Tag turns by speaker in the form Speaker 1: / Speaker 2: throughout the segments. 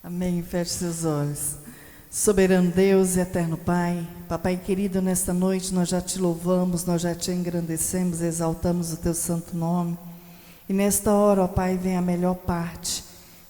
Speaker 1: Amém. Feche seus olhos. Soberano Deus e eterno Pai, Papai querido, nesta noite nós já te louvamos, nós já te engrandecemos, exaltamos o teu santo nome. E nesta hora, ó Pai, vem a melhor parte,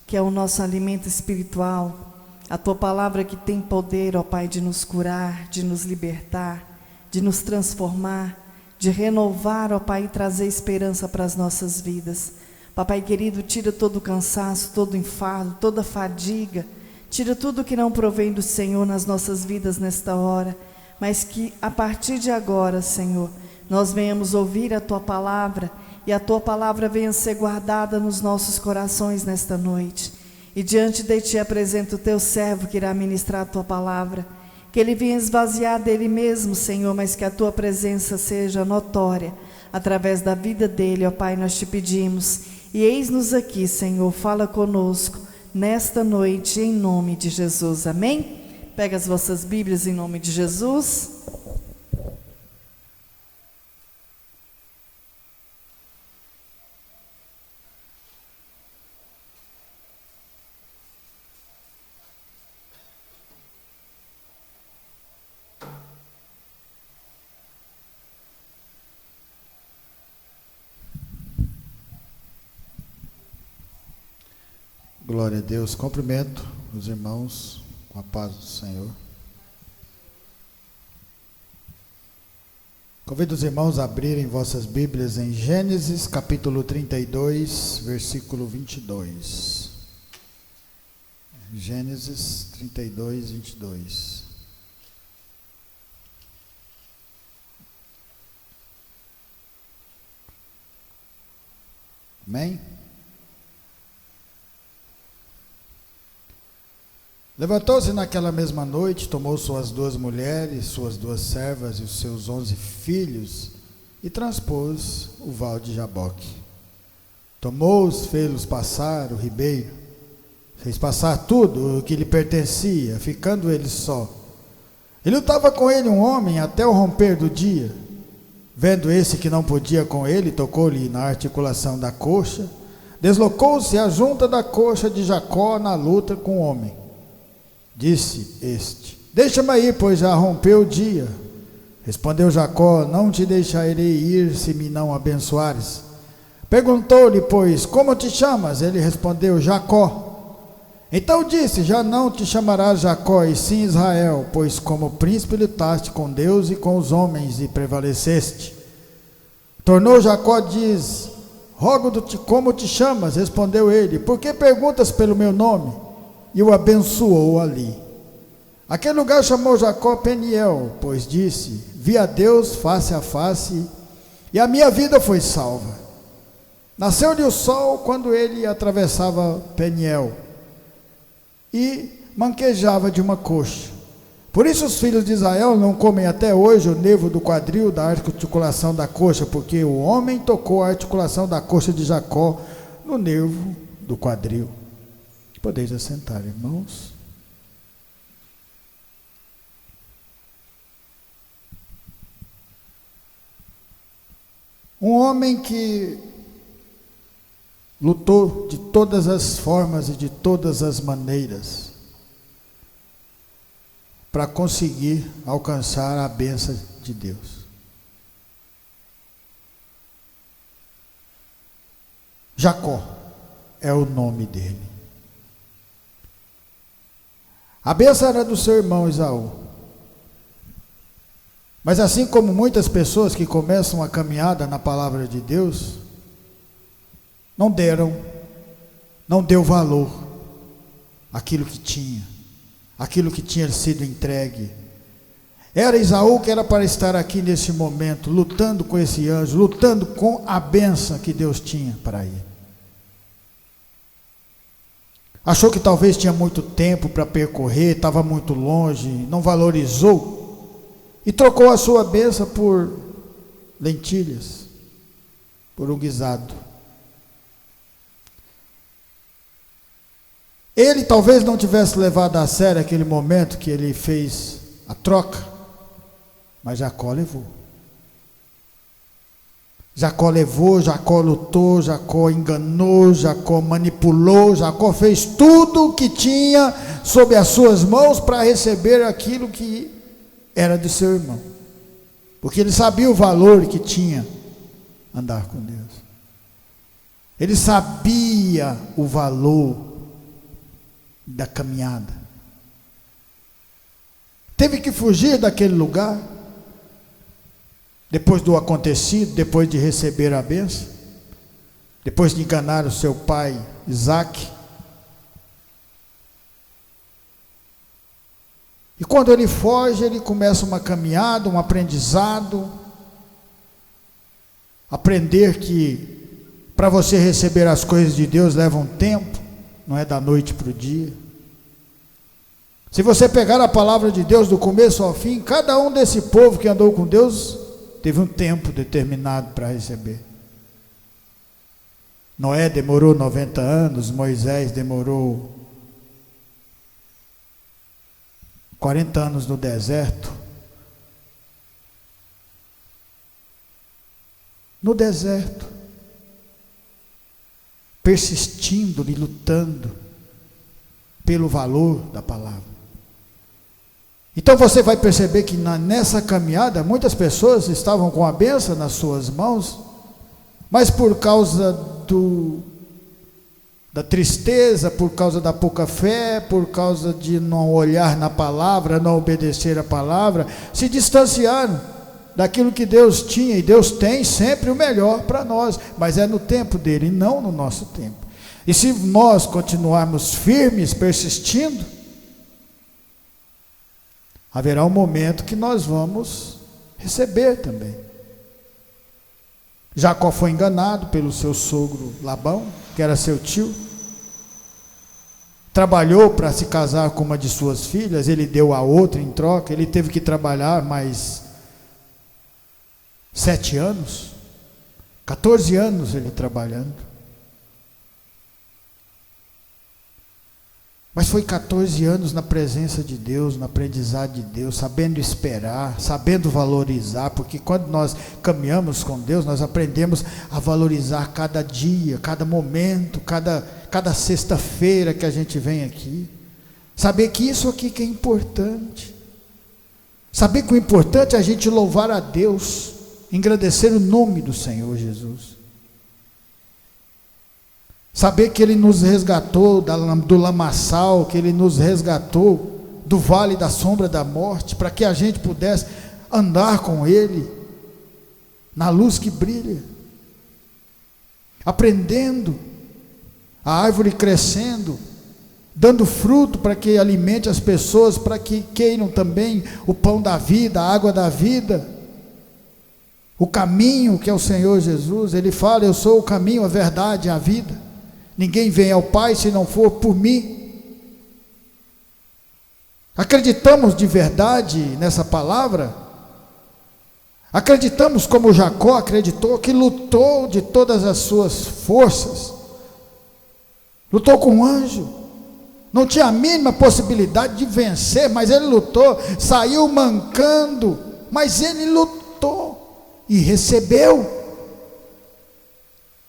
Speaker 1: que é o nosso alimento espiritual, a tua palavra que tem poder, ó Pai, de nos curar, de nos libertar, de nos transformar, de renovar, ó Pai, e trazer esperança para as nossas vidas. Papai querido, tira todo o cansaço, todo o enfardo, toda a fadiga, tira tudo que não provém do Senhor nas nossas vidas nesta hora, mas que a partir de agora, Senhor, nós venhamos ouvir a tua palavra e a tua palavra venha ser guardada nos nossos corações nesta noite. E diante de ti apresento o teu servo que irá ministrar a tua palavra, que ele venha esvaziar dele mesmo, Senhor, mas que a tua presença seja notória através da vida dele, ó Pai, nós te pedimos. E eis-nos aqui, Senhor, fala conosco nesta noite, em nome de Jesus, amém? Pega as vossas Bíblias em nome de Jesus.
Speaker 2: Glória a Deus. Cumprimento os irmãos com a paz do Senhor. Convido os irmãos a abrirem vossas Bíblias em Gênesis capítulo 32, versículo 22. Gênesis 32, 22. Amém? Levantou-se naquela mesma noite, tomou suas 2 mulheres, suas 2 servas e os seus 11 filhos e transpôs o val de Jaboque. Tomou-os, fez-los passar o ribeiro, fez passar tudo o que lhe pertencia, ficando ele só. E lutava com ele um homem até o romper do dia. Vendo esse que não podia com ele, tocou-lhe na articulação da coxa, deslocou-se a junta da coxa de Jacó na luta com o homem. Disse este: deixa-me ir, pois já rompeu o dia. Respondeu Jacó: não te deixarei ir, se me não abençoares. Perguntou-lhe, pois, como te chamas? Ele respondeu: Jacó. Então disse: já não te chamarás Jacó, e sim Israel, pois como príncipe lutaste com Deus e com os homens, e prevaleceste. Tornou Jacó, diz: rogo-te, como te chamas? Respondeu ele: por que perguntas pelo meu nome? E o abençoou ali. Aquele lugar chamou Jacó Peniel, pois disse: vi a Deus face a face, e a minha vida foi salva. Nasceu-lhe o sol quando ele atravessava Peniel, e manquejava de uma coxa. Por isso os filhos de Israel não comem até hoje o nervo do quadril da articulação da coxa, porque o homem tocou a articulação da coxa de Jacó no nervo do quadril. Podeis assentar, irmãos. Um homem que lutou de todas as formas e de todas as maneiras para conseguir alcançar a bênção de Deus. Jacó é o nome dele. A bênção era do seu irmão Esaú. Mas assim como muitas pessoas que começam a caminhada na palavra de Deus, não deu valor àquilo que tinha sido entregue. Era Esaú que era para estar aqui nesse momento, lutando com esse anjo, lutando com a bênção que Deus tinha para ele. Achou que talvez tinha muito tempo para percorrer, estava muito longe, não valorizou e trocou a sua bênção por lentilhas, por um guisado. Ele talvez não tivesse levado a sério aquele momento que ele fez a troca, mas Jacó levou. Jacó levou, Jacó lutou, Jacó enganou, Jacó manipulou, Jacó fez tudo o que tinha sob as suas mãos para receber aquilo que era de seu irmão, porque ele sabia o valor que tinha andar com Deus, ele sabia o valor da caminhada, teve que fugir daquele lugar, depois do acontecido, depois de receber a bênção, depois de enganar o seu pai Isaque. E quando ele foge, ele começa uma caminhada, um aprendizado, aprender que para você receber as coisas de Deus leva um tempo, não é da noite para o dia. Se você pegar a palavra de Deus do começo ao fim, cada um desse povo que andou com Deus teve um tempo determinado para receber. Noé demorou 90 anos, Moisés demorou 40 anos no deserto. No deserto, persistindo e lutando pelo valor da palavra. Então você vai perceber que nessa caminhada, muitas pessoas estavam com a bênção nas suas mãos, mas por causa da tristeza, por causa da pouca fé, por causa de não olhar na palavra, não obedecer a palavra, se distanciaram daquilo que Deus tinha, e Deus tem sempre o melhor para nós, mas é no tempo dele, e não no nosso tempo. E se nós continuarmos firmes, persistindo, haverá um momento que nós vamos receber também. Jacó foi enganado pelo seu sogro Labão, que era seu tio, trabalhou para se casar com uma de suas filhas, ele deu a outra em troca, ele teve que trabalhar mais 7 anos, 14 anos ele trabalhando, mas foi 14 anos na presença de Deus, no aprendizado de Deus, sabendo esperar, sabendo valorizar, porque quando nós caminhamos com Deus, nós aprendemos a valorizar cada dia, cada momento, cada sexta-feira que a gente vem aqui, saber que isso aqui que é importante, saber que o importante é a gente louvar a Deus, engrandecer o nome do Senhor Jesus, saber que Ele nos resgatou do lamaçal, que Ele nos resgatou do vale da sombra da morte, para que a gente pudesse andar com Ele, na luz que brilha, aprendendo, a árvore crescendo, dando fruto para que alimente as pessoas, para que queiram também o pão da vida, a água da vida, o caminho que é o Senhor Jesus. Ele fala: eu sou o caminho, a verdade e a vida, ninguém vem ao Pai se não for por mim. Acreditamos de verdade nessa palavra? Acreditamos como Jacó acreditou, que lutou de todas as suas forças, lutou com um anjo, não tinha a mínima possibilidade de vencer, mas ele lutou, saiu mancando, mas ele lutou e recebeu.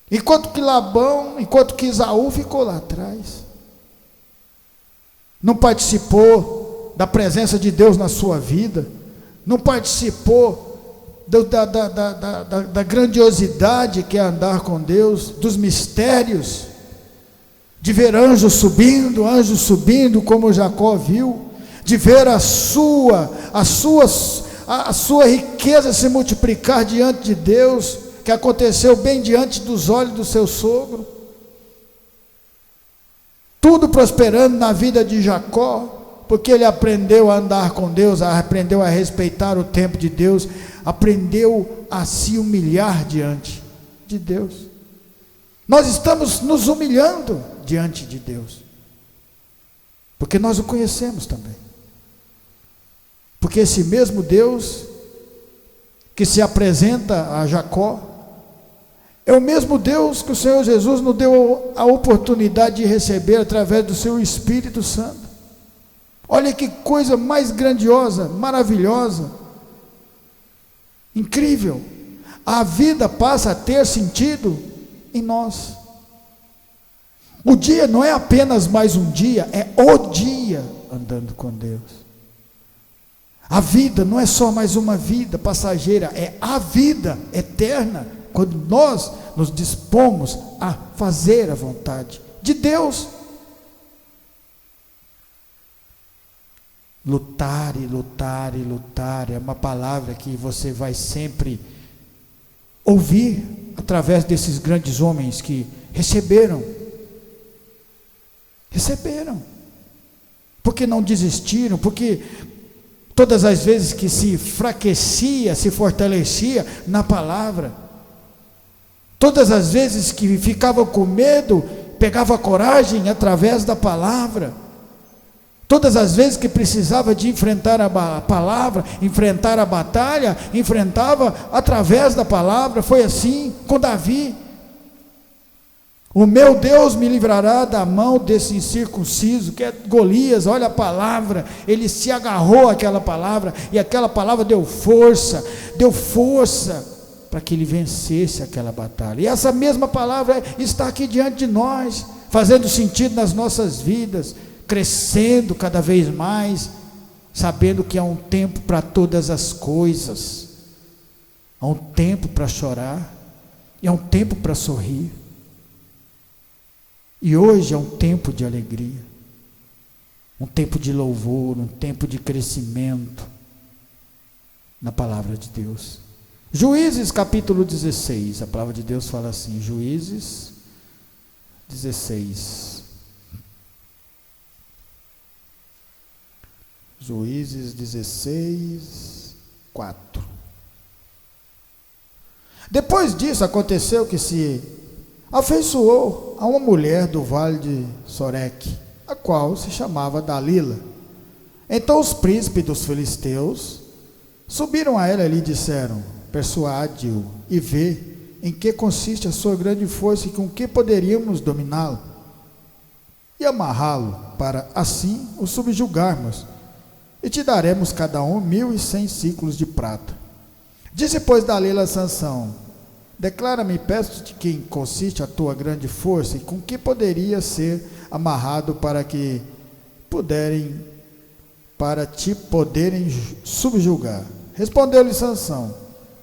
Speaker 2: Enquanto que Esaú ficou lá atrás, não participou da presença de Deus na sua vida, não participou da grandiosidade que é andar com Deus, dos mistérios, de ver anjos subindo, como Jacó viu, de ver a sua riqueza se multiplicar diante de Deus, que aconteceu bem diante dos olhos do seu sogro, tudo prosperando na vida de Jacó, porque ele aprendeu a andar com Deus, aprendeu a respeitar o tempo de Deus, aprendeu a se humilhar diante de Deus. Nós estamos nos humilhando diante de Deus, porque nós o conhecemos também, porque esse mesmo Deus que se apresenta a Jacó, é o mesmo Deus que o Senhor Jesus nos deu a oportunidade de receber através do seu Espírito Santo. Olha que coisa mais grandiosa, maravilhosa, incrível. a vida passa a ter sentido em nós. O dia não é apenas mais um dia, é o dia andando com Deus. A vida não é só mais uma vida passageira, é a vida eterna, quando nós nos dispomos a fazer a vontade de Deus. Lutar e lutar e lutar é uma palavra que você vai sempre ouvir através desses grandes homens que receberam, porque não desistiram, porque todas as vezes que se enfraquecia, se fortalecia na palavra, todas as vezes que ficava com medo, pegava coragem através da palavra, todas as vezes que precisava de enfrentar a palavra, enfrentar a batalha, enfrentava através da palavra. Foi assim com Davi. O meu Deus me livrará da mão desse incircunciso, que é Golias. Olha a palavra, ele se agarrou àquela palavra, e aquela palavra deu força para que ele vencesse aquela batalha. E essa mesma palavra está aqui diante de nós, fazendo sentido nas nossas vidas, crescendo cada vez mais, sabendo que há um tempo para todas as coisas, há um tempo para chorar, e há um tempo para sorrir. E hoje é um tempo de alegria, um tempo de louvor, um tempo de crescimento na palavra de Deus. Juízes capítulo 16, a palavra de Deus fala assim, Juízes 16. Juízes 16, 4. Depois disso aconteceu que se afeiçoou a uma mulher do vale de Soreque, a qual se chamava Dalila. Então os príncipes dos filisteus subiram a ela e lhe disseram: persuade-o e vê em que consiste a sua grande força e com que poderíamos dominá-lo e amarrá-lo, para assim o subjugarmos, e te daremos cada um 1.100 ciclos de prata. Disse, pois, Dalila a Sansão: declara-me, peço-te, que consiste a tua grande força, e com que poderia ser amarrado para te poderem subjugar. Respondeu-lhe Sansão: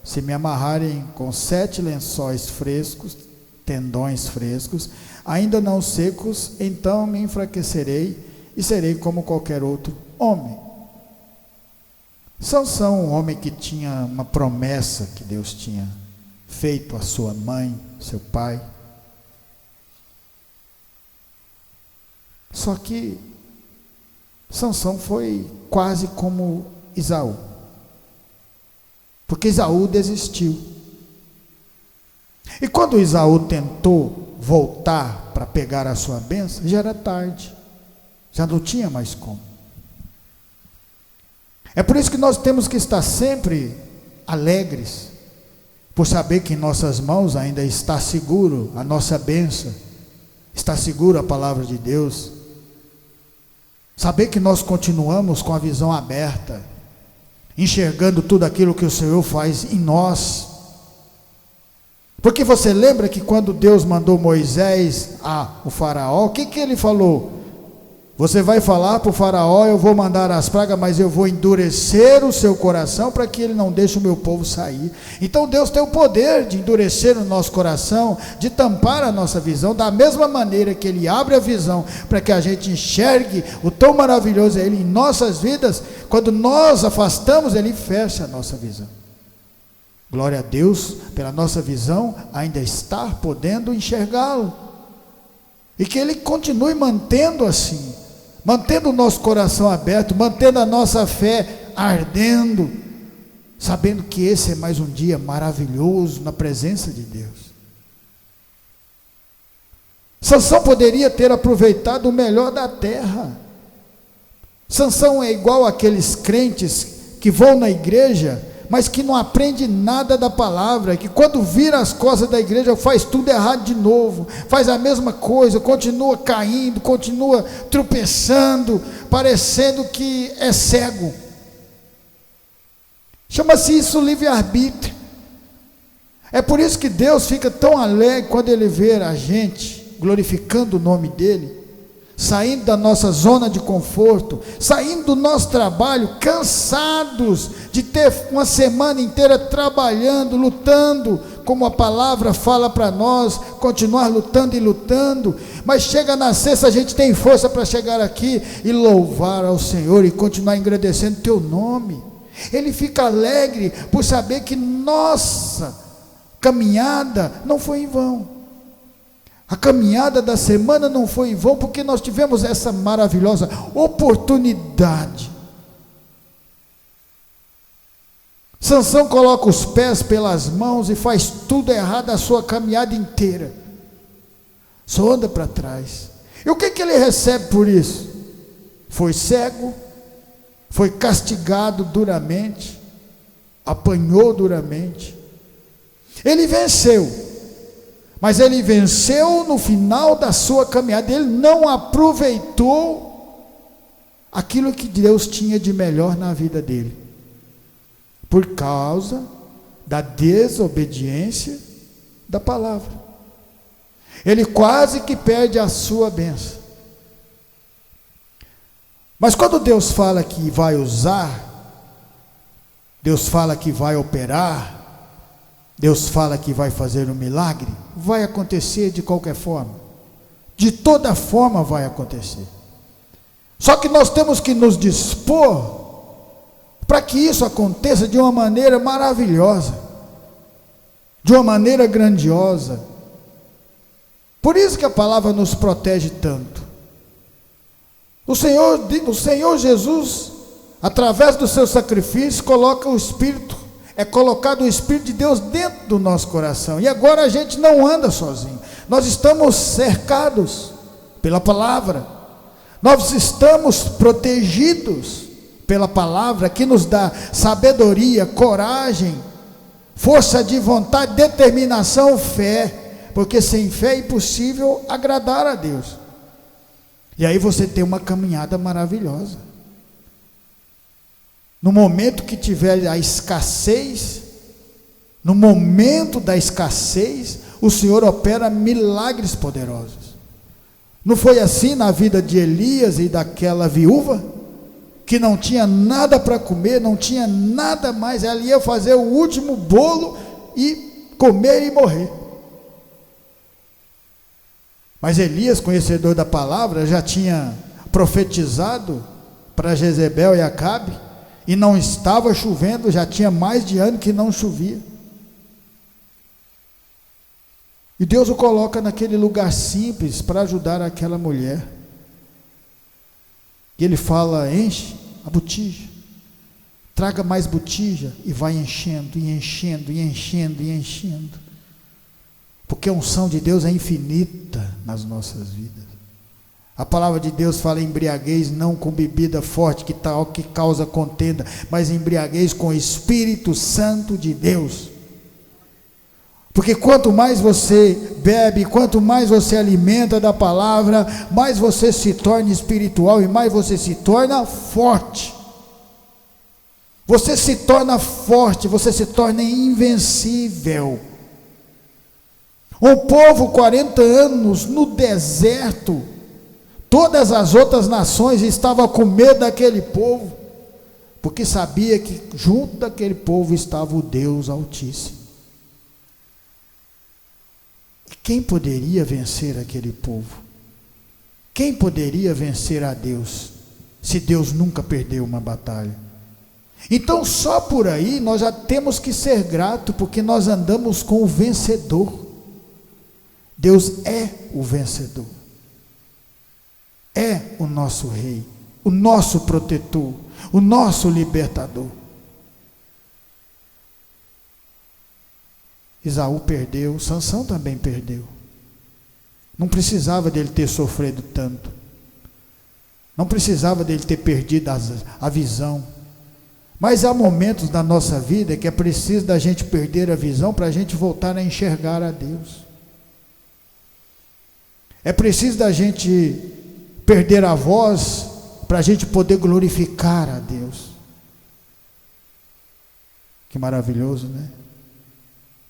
Speaker 2: se me amarrarem com 7 lençóis frescos, tendões frescos, ainda não secos, então me enfraquecerei e serei como qualquer outro homem. Sansão, um homem que tinha uma promessa que Deus tinha feito à sua mãe, seu pai. Só que Sansão foi quase como Esaú, porque Esaú desistiu. E quando Esaú tentou voltar para pegar a sua bênção, já era tarde, já não tinha mais como. É por isso que nós temos que estar sempre alegres, por saber que em nossas mãos ainda está seguro a nossa bênção, está seguro a palavra de Deus, saber que nós continuamos com a visão aberta, enxergando tudo aquilo que o Senhor faz em nós. Porque você lembra que quando Deus mandou Moisés ao faraó, o que ele falou? Você vai falar para o faraó, eu vou mandar as pragas, mas eu vou endurecer o seu coração para que ele não deixe o meu povo sair. Então Deus tem o poder de endurecer o nosso coração, de tampar a nossa visão, da mesma maneira que Ele abre a visão para que a gente enxergue o tão maravilhoso é Ele em nossas vidas. Quando nós afastamos, Ele fecha a nossa visão. Glória a Deus pela nossa visão ainda estar podendo enxergá-lo, e que Ele continue mantendo assim, mantendo o nosso coração aberto, mantendo a nossa fé ardendo, sabendo que esse é mais um dia maravilhoso na presença de Deus. Sansão poderia ter aproveitado o melhor da terra. Sansão é igual àqueles crentes que vão na igreja, mas que não aprende nada da palavra, que quando vira as costas da igreja faz tudo errado de novo, faz a mesma coisa, continua caindo, continua tropeçando, parecendo que é cego. Chama-se isso livre-arbítrio. É por isso que Deus fica tão alegre quando Ele vê a gente glorificando o nome dEle, saindo da nossa zona de conforto, saindo do nosso trabalho, cansados de ter uma semana inteira trabalhando, lutando, como a palavra fala para nós, continuar lutando e lutando, mas chega na sexta, a gente tem força para chegar aqui e louvar ao Senhor e continuar agradecendo o teu nome. Ele fica alegre por saber que nossa caminhada não foi em vão. A caminhada da semana não foi em vão, porque nós tivemos essa maravilhosa oportunidade. Sansão coloca os pés pelas mãos e faz tudo errado a sua caminhada inteira. Só anda para trás. E o que ele recebe por isso? Foi cego, foi castigado duramente, apanhou duramente. Ele venceu, mas ele venceu no final da sua caminhada. Ele não aproveitou aquilo que Deus tinha de melhor na vida dele, por causa da desobediência da palavra. Ele quase que perde a sua bênção. Mas quando Deus fala que vai usar, Deus fala que vai operar, Deus fala que vai fazer um milagre, vai acontecer de qualquer forma. De toda forma vai acontecer. Só que nós temos que nos dispor para que isso aconteça de uma maneira maravilhosa, de uma maneira grandiosa. Por isso que a palavra nos protege tanto. O Senhor Jesus, através do seu sacrifício, coloca o Espírito, é colocado o Espírito de Deus dentro do nosso coração, e agora a gente não anda sozinho, nós estamos cercados pela palavra, nós estamos protegidos pela palavra, que nos dá sabedoria, coragem, força de vontade, determinação, fé, porque sem fé é impossível agradar a Deus. E aí você tem uma caminhada maravilhosa. No momento que tiver a escassez, no momento da escassez, o Senhor opera milagres poderosos. Não foi assim na vida de Elias e daquela viúva, que não tinha nada para comer, não tinha nada mais, ela ia fazer o último bolo e comer e morrer. Mas Elias, conhecedor da palavra, já tinha profetizado para Jezebel e Acabe, e não estava chovendo, já tinha mais de ano que não chovia. E Deus o coloca naquele lugar simples para ajudar aquela mulher. E ele fala: enche a botija, traga mais botija, e vai enchendo, e enchendo, e enchendo, e enchendo. Porque a unção de Deus é infinita nas nossas vidas. A palavra de Deus fala: embriaguez não com bebida forte, que causa contenda, mas embriaguez com o Espírito Santo de Deus. Porque quanto mais você bebe, quanto mais você alimenta da palavra, mais você se torna espiritual e mais você se torna forte. Você se torna forte, você se torna invencível. Um povo 40 anos no deserto, todas as outras nações estavam com medo daquele povo, porque sabia que junto daquele povo estava o Deus Altíssimo. E quem poderia vencer aquele povo? Quem poderia vencer a Deus, se Deus nunca perdeu uma batalha? Então só por aí nós já temos que ser gratos, porque nós andamos com o vencedor. Deus é o vencedor, é o nosso rei, o nosso protetor, o nosso libertador. Esaú perdeu, Sansão também perdeu. Não precisava dele ter sofrido tanto, não precisava dele ter perdido a visão. Mas há momentos na nossa vida que é preciso da gente perder a visão para a gente voltar a enxergar a Deus. É preciso da gente perder a voz para a gente poder glorificar a Deus. Que maravilhoso, né?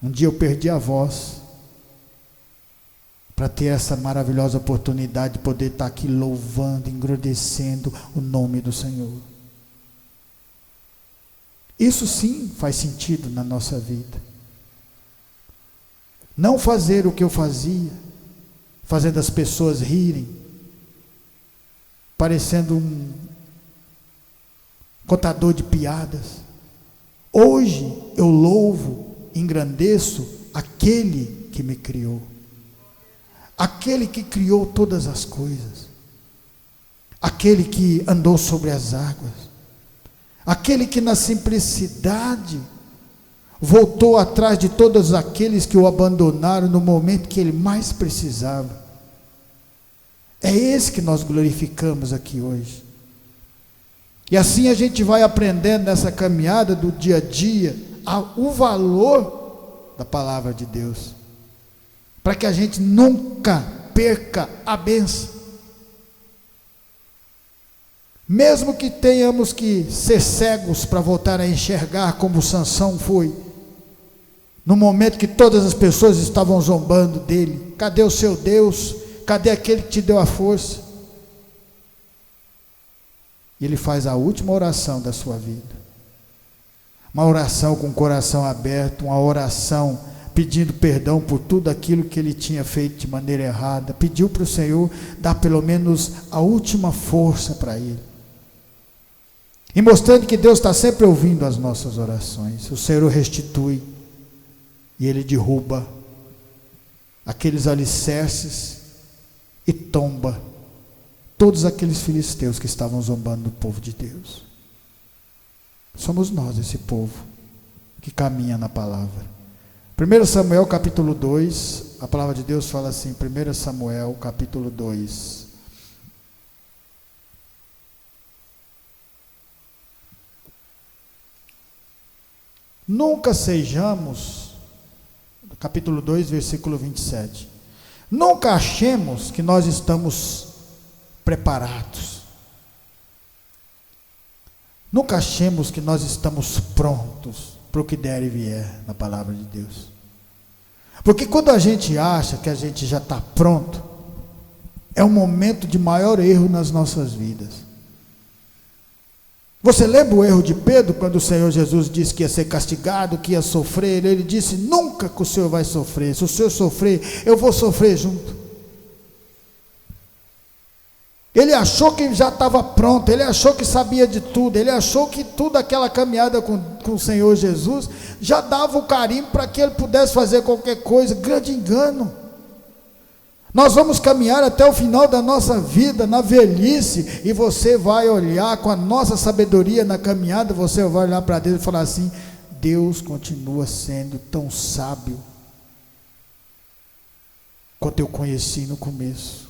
Speaker 2: Um dia eu perdi a voz para ter essa maravilhosa oportunidade de poder estar aqui louvando, engrandecendo o nome do Senhor. Isso sim faz sentido na nossa vida. Não fazer o que eu fazia, fazendo as pessoas rirem, parecendo um contador de piadas. Hoje eu louvo, engrandeço aquele que me criou, aquele que criou todas as coisas, aquele que andou sobre as águas, aquele que na simplicidade voltou atrás de todos aqueles que o abandonaram no momento que ele mais precisava. É esse que nós glorificamos aqui hoje. E assim a gente vai aprendendo nessa caminhada do dia a dia o valor da palavra de Deus, para que a gente nunca perca a bênção. Mesmo que tenhamos que ser cegos para voltar a enxergar, como Sansão foi, no momento que todas as pessoas estavam zombando dele. Cadê o seu Deus? Cadê aquele que te deu a força? E ele faz a última oração da sua vida, uma oração com o coração aberto, uma oração pedindo perdão por tudo aquilo que ele tinha feito de maneira errada. Pediu para o Senhor dar pelo menos a última força para ele, e mostrando que Deus está sempre ouvindo as nossas orações. O Senhor restitui, e ele derruba aqueles alicerces e tomba todos aqueles filisteus que estavam zombando do povo de Deus. Somos nós esse povo que caminha na palavra. 1 Samuel capítulo 2, a palavra de Deus fala assim, 1 Samuel capítulo 2. Nunca sejamos, capítulo 2, versículo 27, nunca achemos que nós estamos preparados, nunca achemos que nós estamos prontos para o que der e vier na palavra de Deus, porque quando a gente acha que a gente já está pronto, é um momento de maior erro nas nossas vidas. Você lembra o erro de Pedro, quando o Senhor Jesus disse que ia ser castigado, que ia sofrer? Ele disse, nunca que o Senhor vai sofrer. Se o Senhor sofrer, eu vou sofrer junto. Ele achou que já estava pronto, ele achou que sabia de tudo, ele achou que tudo aquela caminhada com o Senhor Jesus já dava o carimbo para que ele pudesse fazer qualquer coisa. Grande engano. Nós vamos caminhar até o final da nossa vida, na velhice, e você vai olhar com a nossa sabedoria na caminhada, você vai olhar para Deus e falar assim, Deus continua sendo tão sábio quanto eu conheci no começo,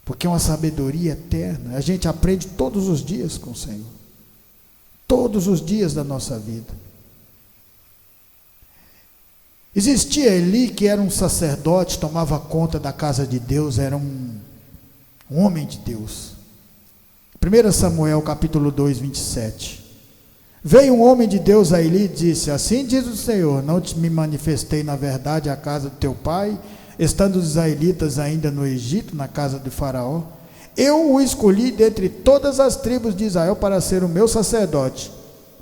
Speaker 2: porque é uma sabedoria eterna. A gente aprende todos os dias com o Senhor, todos os dias da nossa vida. Existia Eli, que era um sacerdote, tomava conta da casa de Deus, era um homem de Deus. 1 Samuel capítulo 2, 27. Veio um homem de Deus a Eli e disse, assim diz o Senhor, não te me manifestei na verdade à casa do teu pai, estando os israelitas ainda no Egito, na casa de Faraó? Eu o escolhi dentre todas as tribos de Israel para ser o meu sacerdote,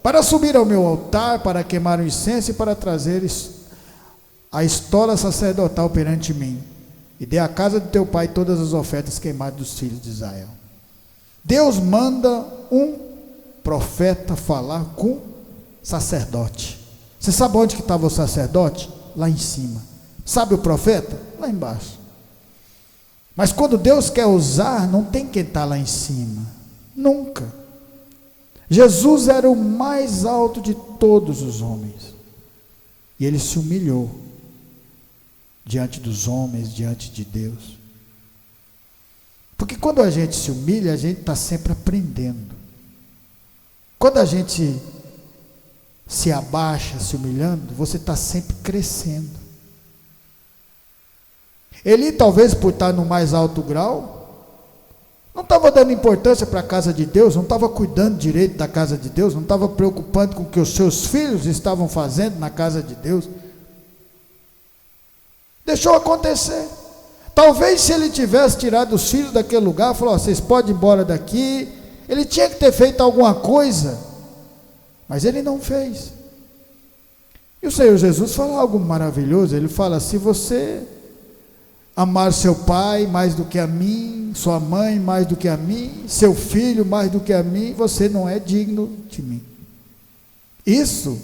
Speaker 2: para subir ao meu altar, para queimar o incenso e para trazer a estola sacerdotal perante mim, e dê à casa de teu pai todas as ofertas queimadas dos filhos de Israel. Deus manda um profeta falar com sacerdote. Você sabe onde que estava o sacerdote? Lá em cima. Sabe o profeta? Lá embaixo. Mas quando Deus quer usar, não tem quem está lá em cima. Nunca. Jesus era o mais alto de todos os homens, e ele se humilhou diante dos homens, diante de Deus. Porque quando a gente se humilha, a gente está sempre aprendendo. Quando a gente se abaixa, se humilhando, você está sempre crescendo. Ele, talvez por estar no mais alto grau, Não estava dando importância para a casa de Deus, não estava cuidando direito da casa de Deus, não estava preocupando com o que os seus filhos estavam fazendo na casa de Deus. Deixou acontecer. Talvez se ele tivesse tirado os filhos daquele lugar, falou: vocês podem ir embora daqui. Ele tinha que ter feito alguma coisa, mas ele não fez. E o Senhor Jesus fala algo maravilhoso. Ele fala: se você amar seu pai mais do que a mim, sua mãe mais do que a mim, seu filho mais do que a mim, você não é digno de mim. Isso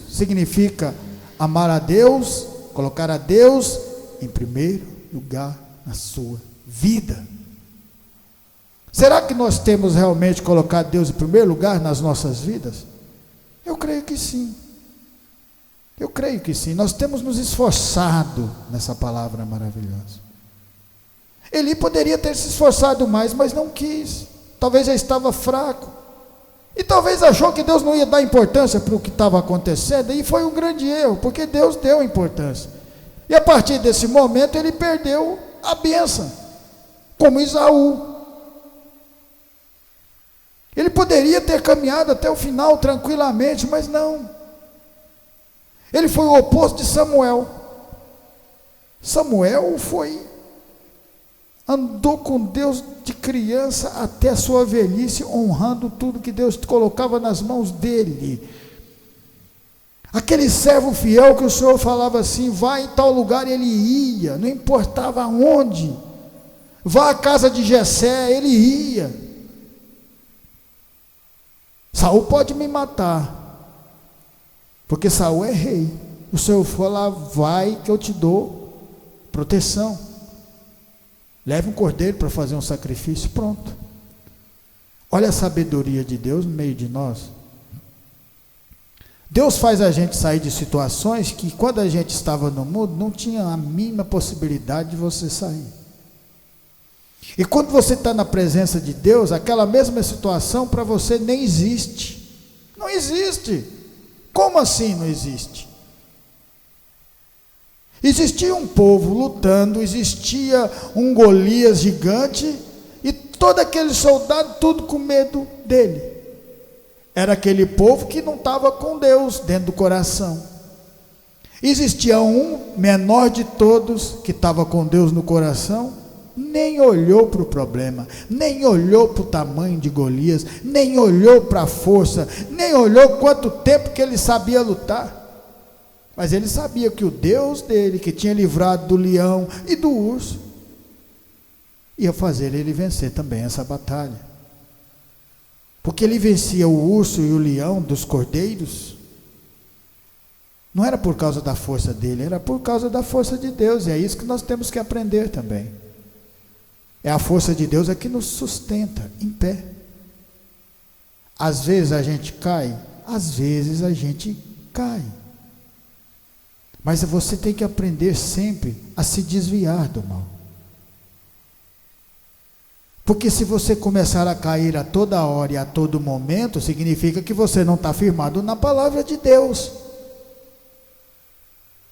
Speaker 2: significa amar a Deus, colocar a Deus em primeiro lugar na sua vida. Será que nós temos realmente colocado Deus em primeiro lugar nas nossas vidas? Eu creio que sim. Eu creio que sim. Nós temos nos esforçado nessa palavra maravilhosa. Eli poderia ter se esforçado mais, mas não quis. Talvez já estava fraco. E talvez achou que Deus não ia dar importância para o que estava acontecendo. E foi um grande erro, porque Deus deu importância. E a partir desse momento ele perdeu a bênção, como Esaú. Ele poderia ter caminhado até o final tranquilamente, mas não. Ele foi o oposto de Samuel. Samuel andou com Deus de criança até a sua velhice, honrando tudo que Deus colocava nas mãos dele. Aquele servo fiel que o Senhor falava assim: vai em tal lugar, ele ia, não importava onde. Vá à casa de Jessé, ele ia. Saul pode me matar, porque Saul é rei. O Senhor fala: vai que eu te dou proteção. Leve um cordeiro para fazer um sacrifício, pronto. Olha a sabedoria de Deus no meio de nós. Deus faz a gente sair de situações que, quando a gente estava no mundo, não tinha a mínima possibilidade de você sair. E quando você está na presença de Deus, aquela mesma situação para você nem existe. Não existe. Como assim não existe? Existia um povo lutando, existia um Golias gigante, e todo aquele soldado, tudo com medo dele. Era aquele povo que não estava com Deus dentro do coração. Existia um menor de todos, que estava com Deus no coração, nem olhou para o problema, nem olhou para o tamanho de Golias, nem olhou para a força, nem olhou quanto tempo que ele sabia lutar. Mas ele sabia que o Deus dele, que tinha livrado do leão e do urso, ia fazer ele vencer também essa batalha. Porque ele vencia o urso e o leão dos cordeiros, não era por causa da força dele, era por causa da força de Deus. E é isso que nós temos que aprender também. É a força de Deus que nos sustenta em pé. Às vezes a gente cai, às vezes a gente cai. Mas você tem que aprender sempre a se desviar do mal. Porque se você começar a cair a toda hora e a todo momento, significa que você não está firmado na palavra de Deus.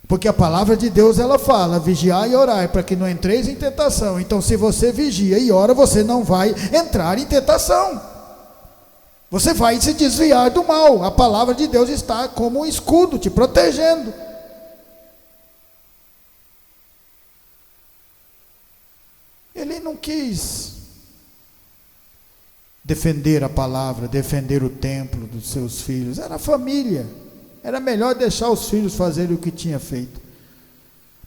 Speaker 2: Porque a palavra de Deus, ela fala: vigiai e orai, para que não entreis em tentação. Então, se você vigia e ora, você não vai entrar em tentação. Você vai se desviar do mal. A palavra de Deus está como um escudo, te protegendo. Ele não quis defender a palavra, defender o templo dos seus filhos. Era a família. Era melhor deixar os filhos fazerem o que tinha feito.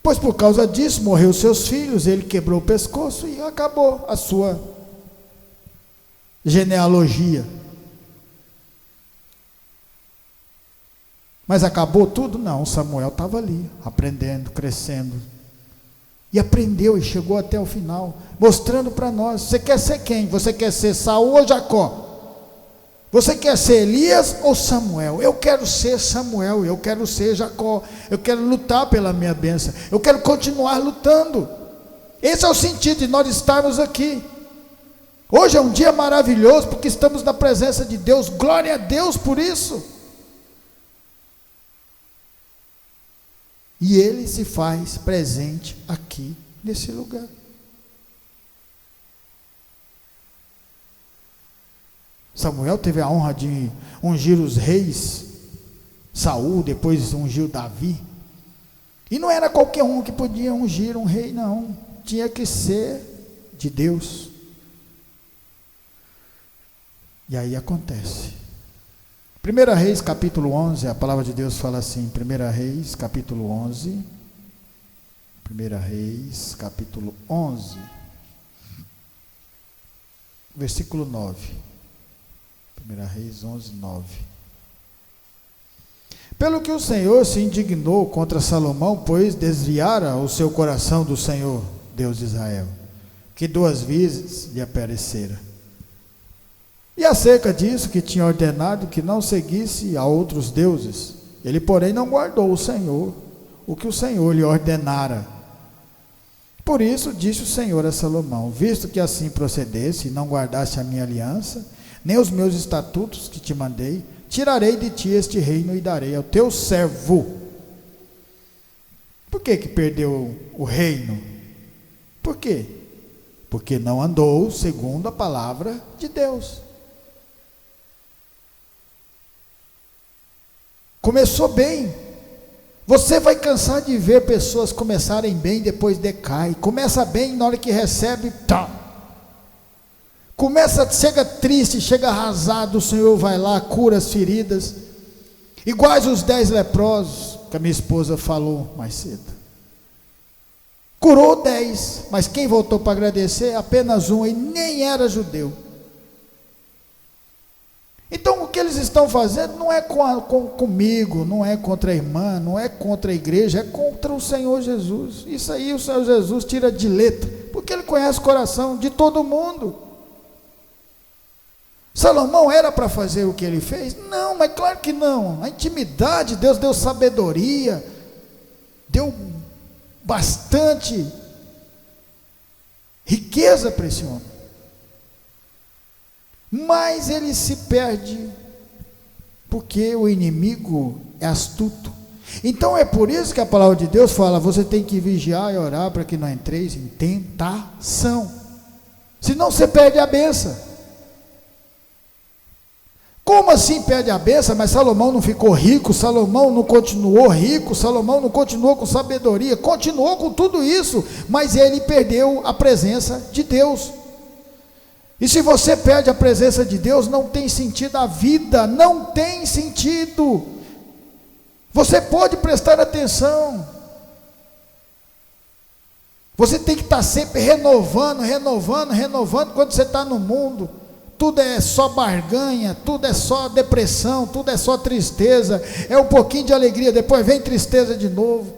Speaker 2: Pois por causa disso, morreu seus filhos, ele quebrou o pescoço e acabou a sua genealogia. Mas acabou tudo? Não, Samuel estava ali, aprendendo, crescendo. E aprendeu e chegou até o final, mostrando para nós: você quer ser quem? Você quer ser Saul ou Jacó? Você quer ser Elias ou Samuel? Eu quero ser Samuel, eu quero ser Jacó, eu quero lutar pela minha bênção, eu quero continuar lutando. Esse é o sentido de nós estarmos aqui. Hoje é um dia maravilhoso, porque estamos na presença de Deus, glória a Deus por isso. E Ele se faz presente aqui, nesse lugar. Samuel teve a honra de ungir os reis, Saul, depois ungiu Davi. E não era qualquer um que podia ungir um rei, não. Tinha que ser de Deus. E aí acontece. 1 Reis capítulo 11, a palavra de Deus fala assim, 1 Reis capítulo 11, 1 Reis capítulo 11, versículo 9, 1 Reis 11, 9. Pelo que o Senhor se indignou contra Salomão, pois desviara o seu coração do Senhor, Deus de Israel, que 2 vezes lhe aparecera. E acerca disso que tinha ordenado que não seguisse a outros deuses, ele porém não guardou o Senhor, o que o Senhor lhe ordenara. Por isso disse o Senhor a Salomão, visto que assim procedesse e não guardasse a minha aliança, nem os meus estatutos que te mandei, tirarei de ti este reino e darei ao teu servo. Por que perdeu o reino? Por quê? Porque não andou segundo a palavra de Deus. Começou bem. Você vai cansar de ver pessoas começarem bem, depois decai. Começa bem, na hora que recebe, tá. Chega triste, chega arrasado, o Senhor vai lá, cura as feridas. Iguais os 10 leprosos, que a minha esposa falou mais cedo. Curou 10, mas quem voltou para agradecer? Apenas um, e nem era judeu. Então o que eles estão fazendo não é comigo, não é contra a irmã, não é contra a igreja, é contra o Senhor Jesus. Isso aí o Senhor Jesus tira de letra, porque Ele conhece o coração de todo mundo. Salomão era para fazer o que ele fez? Não, mas claro que não. A intimidade, Deus deu sabedoria, deu bastante riqueza para esse homem. Mas ele se perde, porque o inimigo é astuto. Então é por isso que a palavra de Deus fala, você tem que vigiar e orar para que não entreis em tentação, senão você perde a bênção. Como assim perde a bênção? Mas Salomão não ficou rico, Salomão não continuou rico, Salomão não continuou com sabedoria, continuou com tudo isso, mas ele perdeu a presença de Deus. E se você perde a presença de Deus, não tem sentido a vida, não tem sentido. Você pode prestar atenção, você tem que estar sempre renovando, quando você está no mundo, tudo é só barganha, tudo é só depressão, tudo é só tristeza, é um pouquinho de alegria, depois vem tristeza de novo,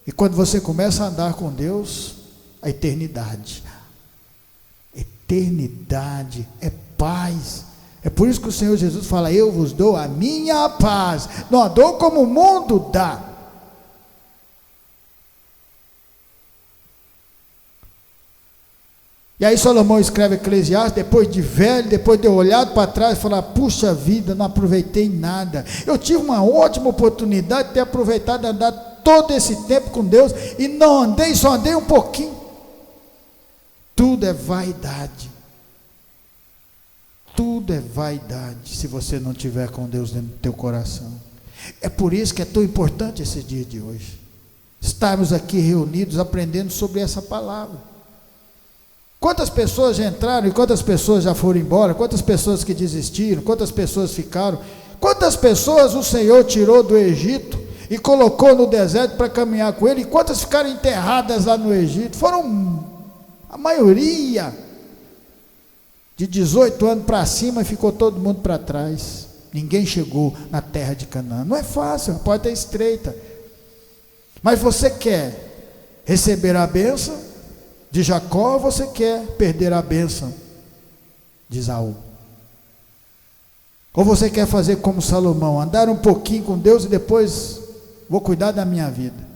Speaker 2: e quando você começa a andar com Deus, a eternidade é paz. É por isso que o Senhor Jesus fala, eu vos dou a minha paz, não a dou como o mundo dá. E aí Salomão escreve Eclesiastes, depois de velho, depois de ter olhado para trás, falar, puxa vida, não aproveitei nada, eu tive uma ótima oportunidade de ter aproveitado, de andar todo esse tempo com Deus, e não andei, só andei um pouquinho. Tudo é vaidade, tudo é vaidade, se você não tiver com Deus dentro do teu coração. É por isso que é tão importante esse dia de hoje, estarmos aqui reunidos, aprendendo sobre essa palavra. Quantas pessoas já entraram e quantas pessoas já foram embora, quantas pessoas que desistiram, quantas pessoas ficaram, quantas pessoas o Senhor tirou do Egito e colocou no deserto para caminhar com Ele, e quantas ficaram enterradas lá no Egito? Foram a maioria de 18 anos para cima, ficou todo mundo para trás, ninguém chegou na terra de Canaã. Não é fácil, a porta é estreita, mas você quer receber a bênção de Jacó, ou você quer perder a bênção de Esaú? Ou você quer fazer como Salomão, andar um pouquinho com Deus e depois vou cuidar da minha vida?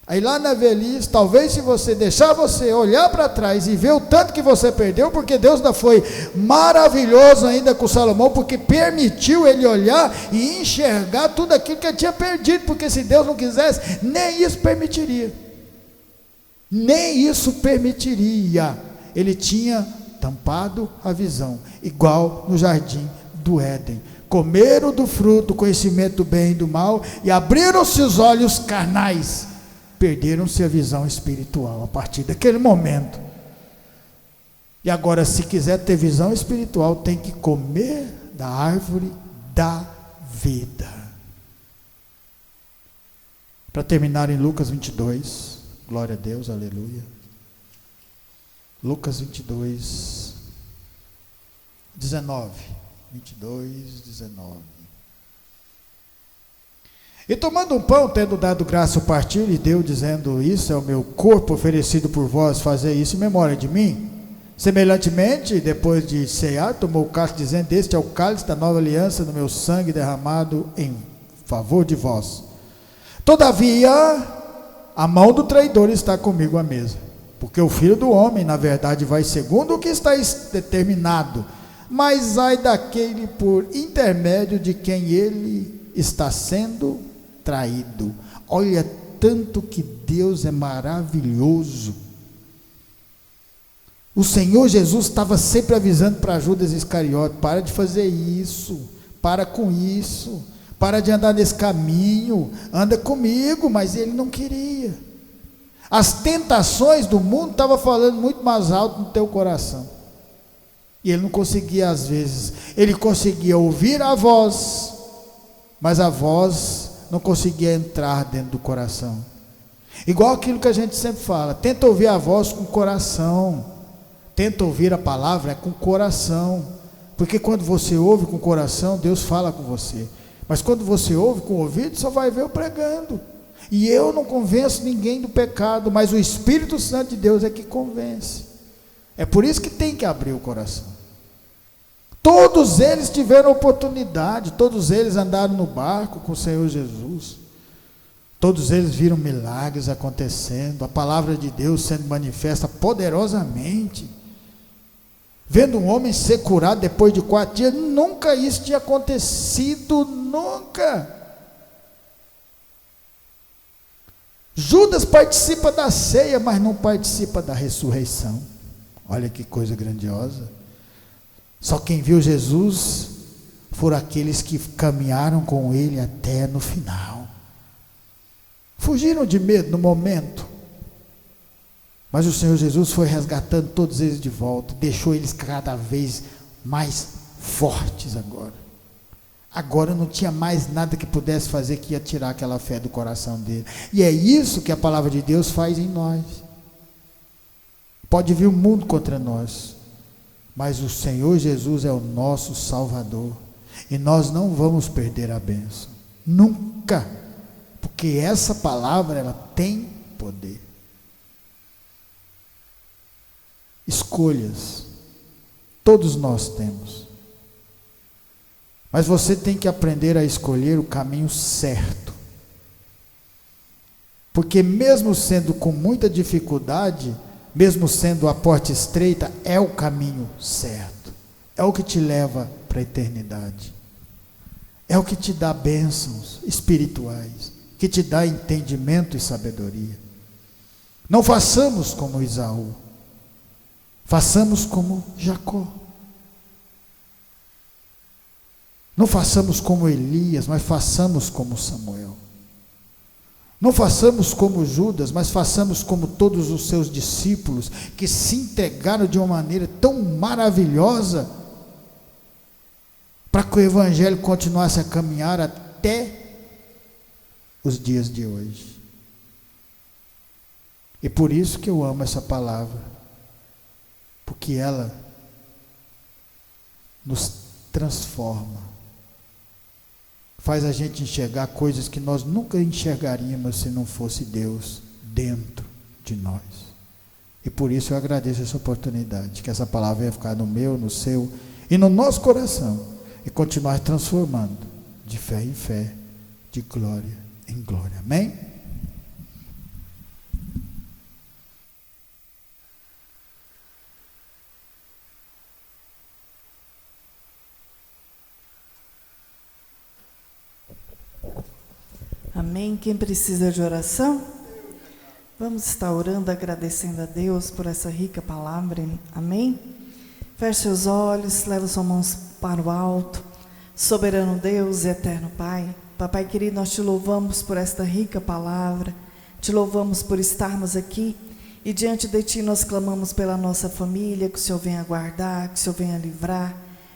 Speaker 2: Aí lá na velhice, talvez se você deixar você olhar para trás e ver o tanto que você perdeu, porque Deus ainda foi maravilhoso ainda com Salomão, porque permitiu ele olhar e enxergar tudo aquilo que ele tinha perdido, porque se Deus não quisesse, nem isso permitiria. Nem isso permitiria. Ele tinha tampado a visão, igual no jardim do Éden. Comeram do fruto do conhecimento do bem e do mal e abriram-se os olhos carnais, perderam-se a visão espiritual a partir daquele momento. E agora, se quiser ter visão espiritual, tem que comer da árvore da vida. Para terminar em Lucas 22, glória a Deus, aleluia. Lucas 22, 19. 22, 19. E tomando um pão, tendo dado graça, o partiu e deu, dizendo: isso é o meu corpo oferecido por vós, fazei isso em memória de mim. Semelhantemente, depois de cear, tomou o cálice, dizendo: este é o cálice da nova aliança no meu sangue derramado em favor de vós. Todavia, a mão do traidor está comigo à mesa, porque o Filho do Homem, na verdade, vai segundo o que está determinado, mas ai daquele por intermédio de quem ele está sendo traído. Olha, tanto que Deus é maravilhoso. O Senhor Jesus estava sempre avisando para Judas Iscariote: para de fazer isso, para com isso, para de andar nesse caminho, anda comigo. Mas ele não queria. As tentações do mundo estavam falando muito mais alto no teu coração, e ele não conseguia. Às vezes ele conseguia ouvir a voz, mas a voz não conseguia entrar dentro do coração. Igual aquilo que a gente sempre fala: tenta ouvir a voz com o coração. Tenta ouvir a palavra com o coração, porque quando você ouve com o coração, Deus fala com você. Mas quando você ouve com o ouvido, só vai ver eu pregando. E eu não convenço ninguém do pecado, mas o Espírito Santo de Deus é que convence. É por isso que tem que abrir o coração. Todos eles tiveram oportunidade, todos eles andaram no barco com o Senhor Jesus. Todos eles viram milagres acontecendo, a palavra de Deus sendo manifesta poderosamente. Vendo um homem ser curado depois de 4 dias, nunca isso tinha acontecido, nunca. Judas participa da ceia, mas não participa da ressurreição. Olha que coisa grandiosa. Só quem viu Jesus foram aqueles que caminharam com ele até no final. Fugiram de medo no momento, mas o Senhor Jesus foi resgatando todos eles de volta, deixou eles cada vez mais fortes agora. Agora não tinha mais nada que pudesse fazer que ia tirar aquela fé do coração dele. E é isso que a palavra de Deus faz em nós. Pode vir o mundo contra nós, mas o Senhor Jesus é o nosso Salvador, e nós não vamos perder a bênção, nunca, porque essa palavra, ela tem poder. Escolhas, todos nós temos, mas você tem que aprender a escolher o caminho certo, porque mesmo sendo com muita dificuldade, mesmo sendo a porta estreita, é o caminho certo, é o que te leva para a eternidade, é o que te dá bênçãos espirituais, que te dá entendimento e sabedoria. Não façamos como Esaú, façamos como Jacó. Não façamos como Elias, mas façamos como Samuel. Não façamos como Judas, mas façamos como todos os seus discípulos, que se entregaram de uma maneira tão maravilhosa, para que o Evangelho continuasse a caminhar até os dias de hoje. E por isso que eu amo essa palavra, porque ela nos transforma, faz a gente enxergar coisas que nós nunca enxergaríamos se não fosse Deus dentro de nós. E por isso eu agradeço essa oportunidade, que essa palavra venha ficar no meu, no seu e no nosso coração, e continuar transformando de fé em fé, de glória em glória. Amém?
Speaker 1: Amém. Quem precisa de oração? Vamos estar orando, agradecendo a Deus por essa rica palavra. Amém? Feche seus olhos, leva suas mãos para o alto. Soberano Deus e eterno Pai, Papai querido, nós te louvamos por esta rica palavra, te louvamos por estarmos aqui e diante de ti nós clamamos pela nossa família, que o Senhor venha guardar, que o Senhor venha livrar,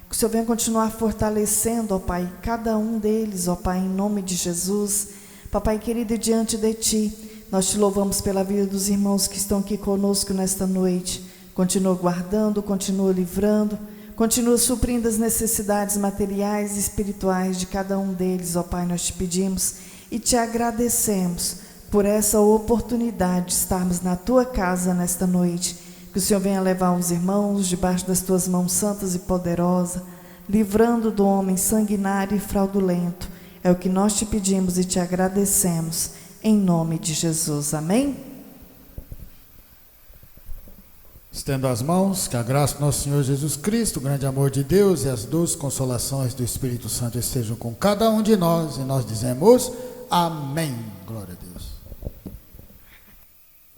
Speaker 1: que o Senhor venha continuar fortalecendo, ó Pai, cada um deles, ó Pai, em nome de Jesus. Papai querido, e diante de ti, nós te louvamos pela vida dos irmãos que estão aqui conosco nesta noite. Continua guardando, continua livrando, continua suprindo as necessidades materiais e espirituais de cada um deles, ó Pai, nós te pedimos e te agradecemos por essa oportunidade de estarmos na tua casa nesta noite. Que o Senhor venha levar os irmãos debaixo das tuas mãos santas e poderosas, livrando do homem sanguinário e fraudulento. É o que nós te pedimos e te agradecemos, em nome de Jesus. Amém?
Speaker 2: Estendo as mãos, que a graça do nosso Senhor Jesus Cristo, o grande amor de Deus e as doces consolações do Espírito Santo estejam com cada um de nós, e nós dizemos amém.